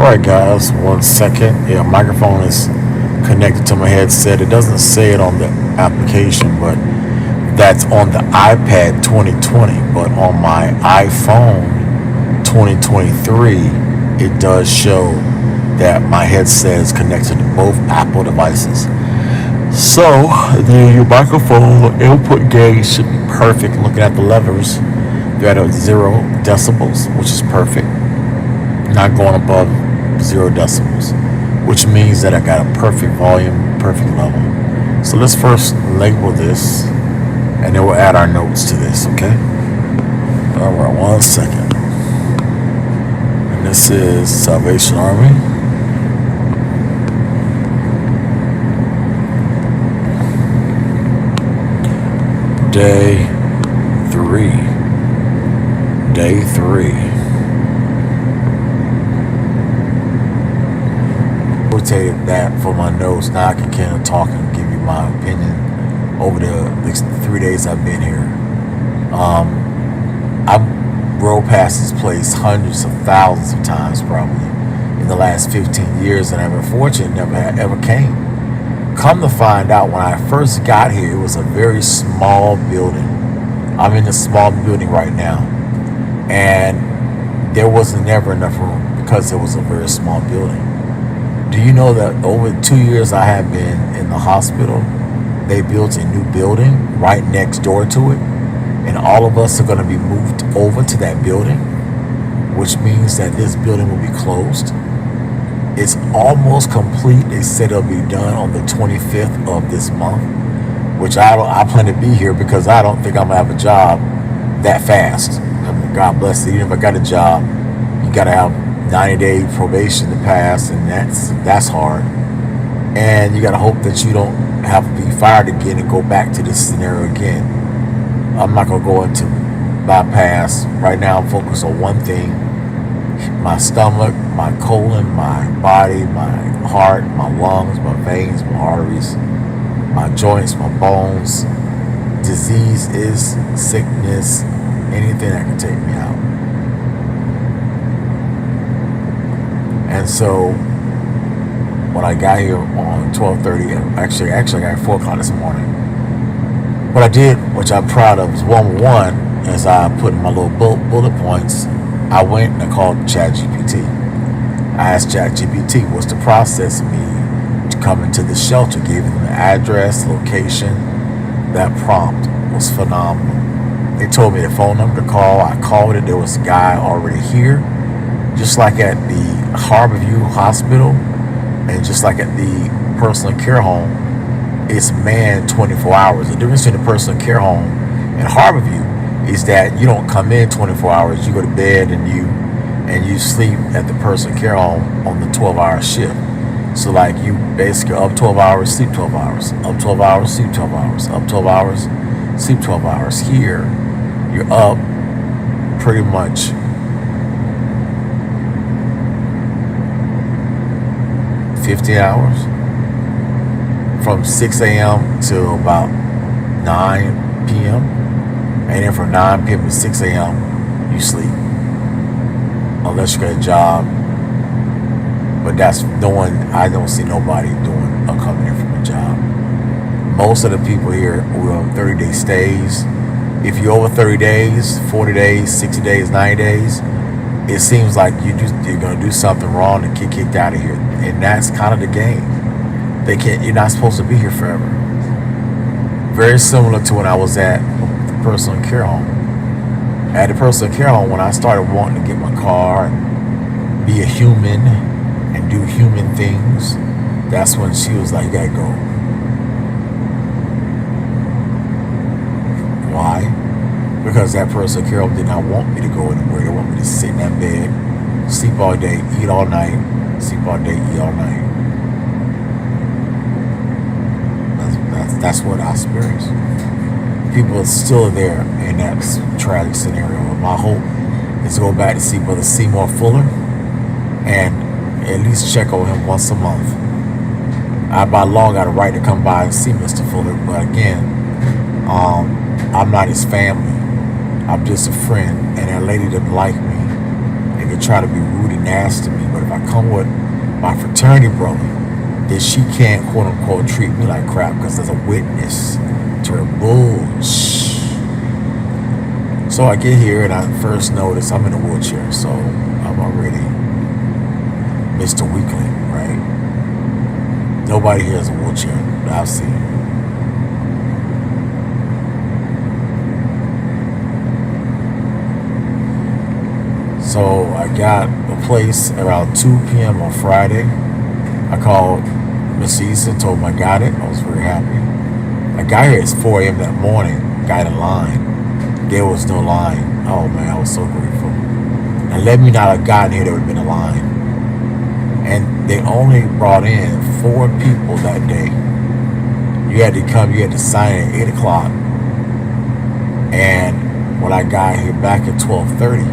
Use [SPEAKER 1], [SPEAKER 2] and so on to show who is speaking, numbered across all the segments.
[SPEAKER 1] Alright guys, 1 second. Yeah, microphone is connected to my headset. It doesn't say it on the application, but that's on the iPad 2020. But on my iPhone 2023, it does show that my headset is connected to both Apple devices. So your microphone input gain should be perfect. Looking at the levers, they're at 0 decibels, which is perfect. Not going above 0 decibels, which means that I got a perfect volume, perfect level. So let's first label this, and then we'll add our notes to this, okay? All right, 1 second. And this is Salvation Army. Day 3. Day 3. Rotated that for my notes. Now I can kind of talk and give you my opinion over the 3 days I've been here. I rode past this place hundreds of thousands of times probably in the last 15 years, and I've been fortunate never ever came. Come to find out, when I first got here, it was a very small building. I'm in a small building right now, and there was never enough room because it was a very small building. Do you know that over 2 years I have been in the hospital, they built a new building right next door to it, and all of us are going to be moved over to that building, which means that this building will be closed. It's almost complete. They said it'll be done on the 25th of this month, which I plan to be here because I don't think I'm going to have a job that fast. I mean, God bless you. Even if I got a job, you got to have 90-day probation to pass, and that's hard. And you got to hope that you don't have to be fired again and go back to this scenario again. I'm not going to go into bypass. Right now I'm focused on one thing: my stomach, my colon, my body, my heart, my lungs, my veins, my arteries, my joints, my bones. Disease is sickness, anything that can take me out. And so when I got here on 12:30, actually I got at 4 o'clock this morning. What I did, which I'm proud of, is one, as I put in my little bullet points, I went and I called ChatGPT. I asked ChatGPT what's the process of me to come into the shelter, gave them the address, location. That prompt was phenomenal. They told me the phone number to call. I called it. There was a guy already here, just like at the Harborview Hospital, and just like at the personal care home, it's manned 24 hours. The difference between the personal care home and Harborview is that you don't come in 24 hours. You go to bed and you sleep at the personal care home on the 12-hour shift. So like you basically up 12 hours, sleep 12 hours, up 12 hours, sleep 12 hours, up 12 hours, sleep 12 hours. Here, you're up pretty much 50 hours from 6 a.m. to about 9 p.m. And then from 9 p.m. to 6 a.m. you sleep, unless you got a job. But that's no one. I don't see nobody doing or coming in from a job. Most of the people here were on 30-day stays. If you're over 30 days, 40 days, 60 days, 90 days, it seems like you're gonna do something wrong and get kicked out of here, and that's kind of the game. You're not supposed to be here forever. Very similar to when I was at the personal care home. At the personal care home, when I started wanting to get my car and be a human and do human things, that's when she was like, "You gotta go." Why? Because that personal care home did not want me to go anywhere. They want me to sit in that bed, sleep all day, eat all night, sleep all day, eat all night. That's what I experienced. People are still there in that tragic scenario. My hope is to go back to see Brother Seymour Fuller and at least check on him once a month. I by law got a right to come by and see Mr. Fuller, but again, I'm not his family. I'm just a friend, and that lady didn't like me and could try to be rude and nasty to me, But if I come with my fraternity brother, then she can't, quote unquote, treat me like crap because there's a witness to her bullshit. So I get here and I first notice I'm in a wheelchair, so I'm already Mr. Weakling, right? Nobody here has a wheelchair that I've seen. So I got a place around 2 p.m. on Friday. I called Miss East and told him I got it. I was very happy. I got here at 4 a.m. that morning, got in line. There was no line. Oh man, I was so grateful. And let me not have gotten here, there would have been a line. And they only brought in 4 people that day. You had to come, you had to sign at 8 o'clock. And when I got here back at 12:30,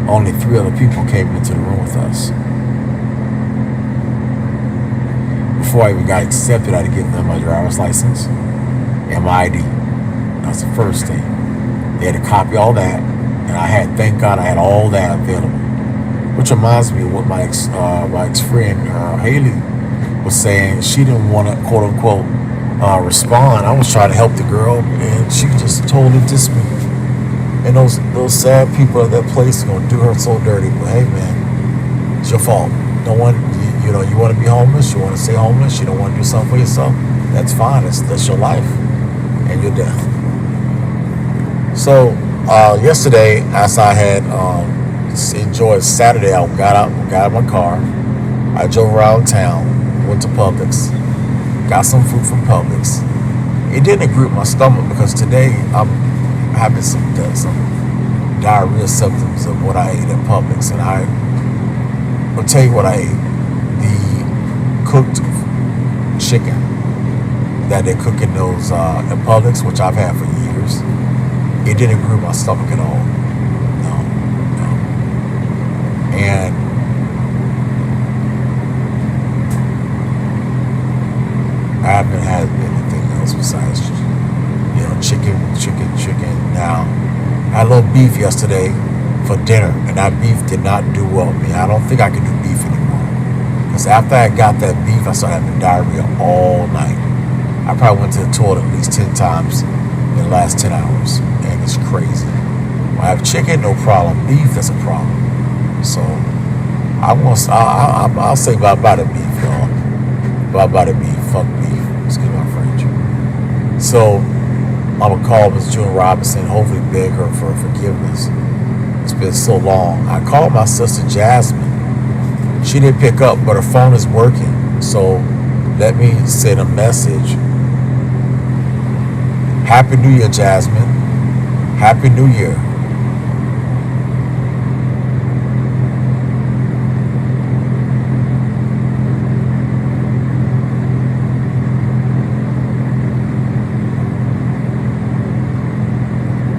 [SPEAKER 1] only 3 other people came into the room with us. Before I even got accepted, I had to give them my driver's license and my ID. That's the first thing. They had to copy all that, and I had, thank God, I had all that available. Which reminds me of what my ex friend Haley was saying. She didn't want to, quote unquote, respond. I was trying to help the girl, and she just totally dissed me. And those sad people at that place are gonna do her so dirty. But hey, man, it's your fault. No one, you know, you want to be homeless, you want to stay homeless, you don't want to do something for yourself. That's fine. That's your life and your death. So yesterday, as I had enjoyed Saturday, I got out of my car. I drove around town, went to Publix, got some food from Publix. It didn't agree with my stomach because today I'm having some diarrhea symptoms of what I ate at Publix, and I'll tell you what I ate. The cooked chicken that they cook in those at Publix, which I've had for years. It didn't agree with my stomach at all. No. And I haven't had anything else besides, you know, chicken. Now, I had a little beef yesterday for dinner, and that beef did not do well with me. I don't think I can do beef anymore. Because after I got that beef, I started having diarrhea all night. I probably went to the toilet at least 10 times in the last 10 hours, and it's crazy. When I have chicken, no problem. Beef is a problem. So I'll say bye-bye to beef, y'all. Bye-bye to beef. Fuck beef. Excuse my French. So I'm going to call Ms. June Robinson, hopefully beg her for forgiveness. It's been so long. I called my sister Jasmine. She didn't pick up, but her phone is working. So let me send a message. Happy New Year, Jasmine. Happy New Year.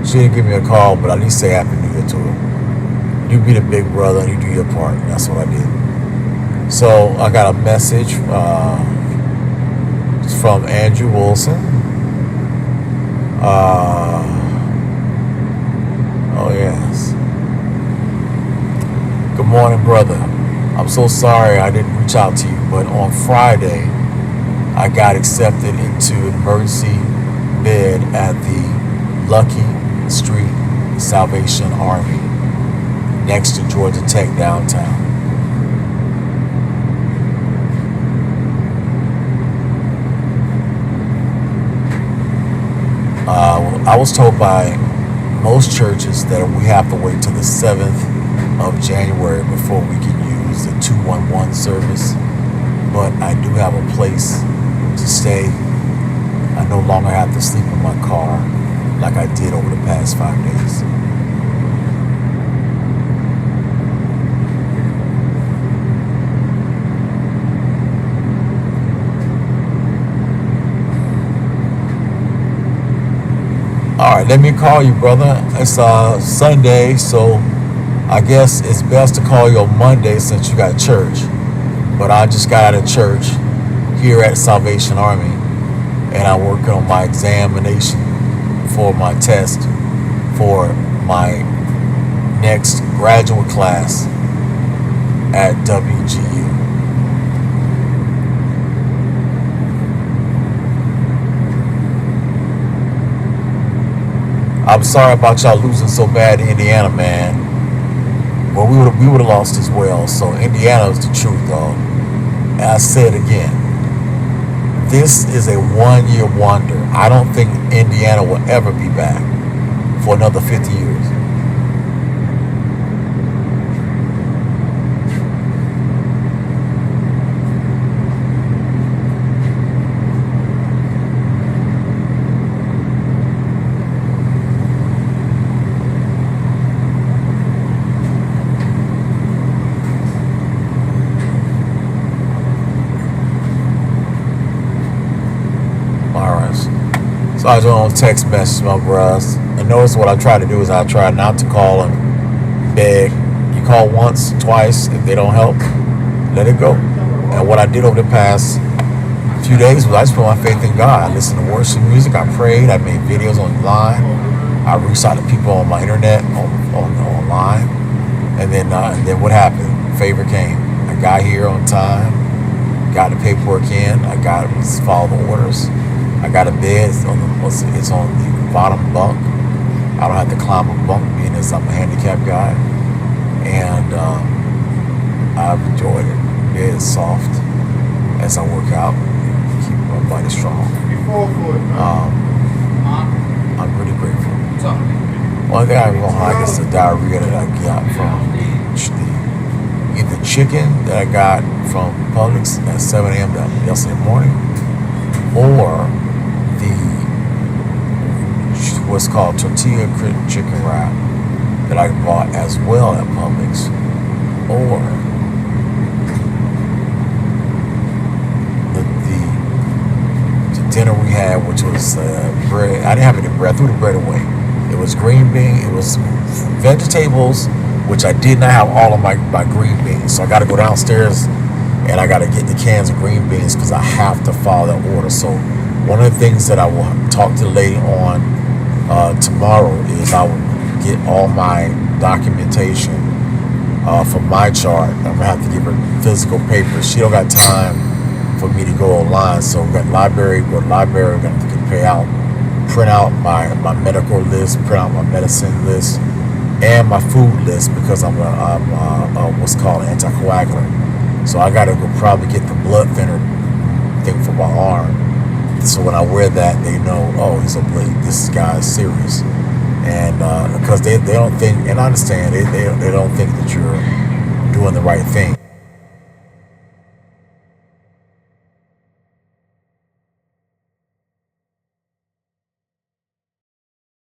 [SPEAKER 1] She didn't give me a call, but at least say Happy New Year to her. You be the big brother and you do your part. That's what I did. So I got a message from Andrew Wilson. Oh yes. Good morning, brother. I'm so sorry I didn't reach out to you, but on Friday I got accepted into emergency bed at the LUCKI E St Salvation Army next to Georgia Tech downtown. I was told by most churches that we have to wait till the 7th of January before we can use the 211 service, but I do have a place to stay. I no longer have to sleep in my car like I did over the past 5 days. All right, let me call you, brother. It's Sunday, so I guess it's best to call you on Monday since you got church. But I just got out of church here at Salvation Army, and I'm working on my examination for my test for my next graduate class. at WGU. I'm sorry about y'all losing so bad in Indiana, man. Well, we would have lost as well. So Indiana is the truth, though. And I say it again. This is a one-year wonder. I don't think Indiana will ever be back for another 50 years. So I was on text message, my bros. And notice what I try to do is I try not to call and beg. You call once, twice. If they don't help, let it go. And what I did over the past few days was I just put my faith in God. I listened to worship music. I prayed. I made videos online. I reached out to people on my internet, online. And then what happened? Favor came. I got here on time. Got the paperwork in. I got to follow the orders. I got a bed. It's on the bottom bunk. I don't have to climb a bunk, being as I'm a handicapped guy. And I've enjoyed it. The bed is soft as I work out, keep my body strong. I'm really grateful. One thing I won't hide is the diarrhea that I got from either chicken that I got from Publix at 7 a.m. yesterday morning, or what's called tortilla chicken wrap that I bought as well at Publix, or the dinner we had, which was bread. I didn't have any bread. I threw the bread away. It was green bean. It was vegetables, which I did not have all of my green beans. So I got to go downstairs and I got to get the cans of green beans because I have to follow that order. So one of the things that I will talk to the lady on tomorrow is I will get all my documentation for my chart. I'm gonna have to give her physical papers. She don't got time for me to go online, so we got library. Go to library. We're gonna have to print out my medical list, print out my medicine list, and my food list because I'm what's called an anticoagulant. So I gotta go probably get the blood thinner thing for my arm. So when I wear that, they know, oh, this guy is serious. And because they don't think, and I understand, they don't think that you're doing the right thing.